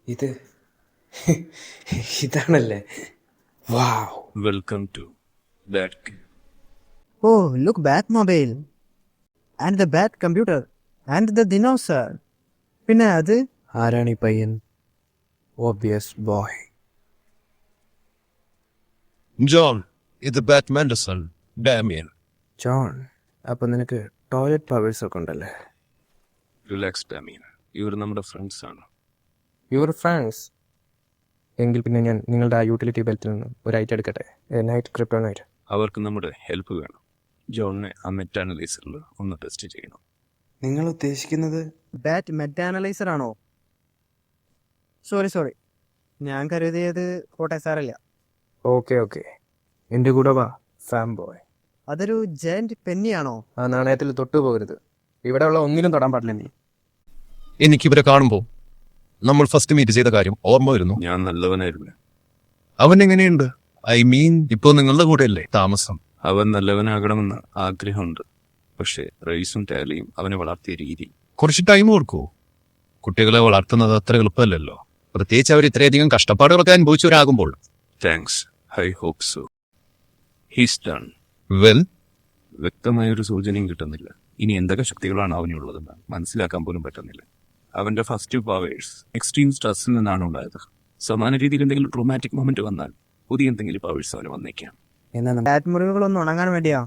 ഇത് ഇതാണല്ലേ? Wow. Welcome to bat. Oh, look, Batmobile. And the Bat computer. And the dinosaur. പിന്നെ അത് ആരാണ് ഈ പയ്യൻ? Obvious boy. ജോൺ, ഇത് ബാറ്റ്മാൻ്റെ സൺ ഡാമിയൻ. ജോൺ, അപ്പൊ നിനക്ക് ടോയ്ലറ്റ് പവേഴ്സ് ഒക്കെ ഉണ്ടല്ലേ? റിലാക്സ് ഡാമീൻ, ഇവർ നമ്മുടെ ഫ്രണ്ട്സ് ആണ്. Your friends? എങ്കിൽ പിന്നെ ഞാൻ നിങ്ങളുടെ ആ യൂട്ടിലിറ്റി ബെൽറ്റിൽ നിന്ന് ഒരു ഐറ്റം എടുക്കട്ടെ. നൈറ്റ് ക്രിപ്റ്റോനൈറ്റ്. അവർക്ക് നമ്മുടെ ഹെൽപ്പ് വേണം. ജോണിനെ ആ മെറ്റ് അനലൈസറിൽ ഒന്ന് ടെസ്റ്റ് ചെയ്യണം. നിങ്ങൾ ഉദ്ദേശിക്കുന്നത്? ബാറ്റ് മെറ്റ് അനലൈസർ ആണോ? സോറി, ഞാൻ കരുതിയത് കോട്ടെ സാറല്ല. ഓക്കെ, എൻ്റെ കൂടെ വാ ഫാം ബോയ്. അതൊരു ജയന്റ് പെന്നിയാണോ? ആ നാണയത്തിൽ തൊട്ടു പോകരുത്. ഇവിടെ ഉള്ള ഒന്നിനും തൊടാൻ പാടില്ല നീ. എനിക്കിവരെ കാണുമ്പോൾ നമ്മൾ ഫസ്റ്റ് മീറ്റ് ചെയ്ത കാര്യം ഓർമ്മ വരുന്നു. ഞാൻ നല്ലവനായിരുന്നു. അവൻ എങ്ങനെയുണ്ട്? ഐ മീൻ, ഇപ്പോൾ നിങ്ങളുടെ കൂടെയല്ലേ താമസം? അവൻ നല്ലവനാകണമെന്ന് ആഗ്രഹമുണ്ട്. പക്ഷേ റൈസും ടാലിയും അവനെ വളർത്തിയ രീതി. കുറച്ച് ടൈം കൊടുക്കൂ. കുട്ടികളെ വളർത്തുന്നത് അത്ര എളുപ്പമല്ലല്ലോ, പ്രത്യേകിച്ച് അവർ ഇത്രയധികം കഷ്ടപ്പാടുകളൊക്കെ അനുഭവിച്ചവരാകുമ്പോൾ. Thanks, I hope so. He's done. Well, വ്യക്തമായൊരു സൂചനയും കിട്ടുന്നില്ല. ഇനി എന്തൊക്കെ ശക്തികളാണ് അവനുള്ളതെന്ന് മനസ്സിലാക്കാൻ പോലും പറ്റുന്നില്ല. അവന്റെ ഫസ്റ്റ് പവേഴ്സ് എക്സ്ട്രീം സ്ട്രെസ്സിൽ നിന്നാണ് ഉണ്ടായത്. സമാന രീതിയിൽ എന്തെങ്കിലും ട്രോമാറ്റിക് മൊമെന്റ് വന്നാൽ പുതിയ എന്തെങ്കിലും പവേഴ്സ് അവന് വന്നേക്കാം. എന്നാ ബാറ്റ് മുറിവുകളൊന്നും ഉണങ്ങാൻ വേണ്ടിയാ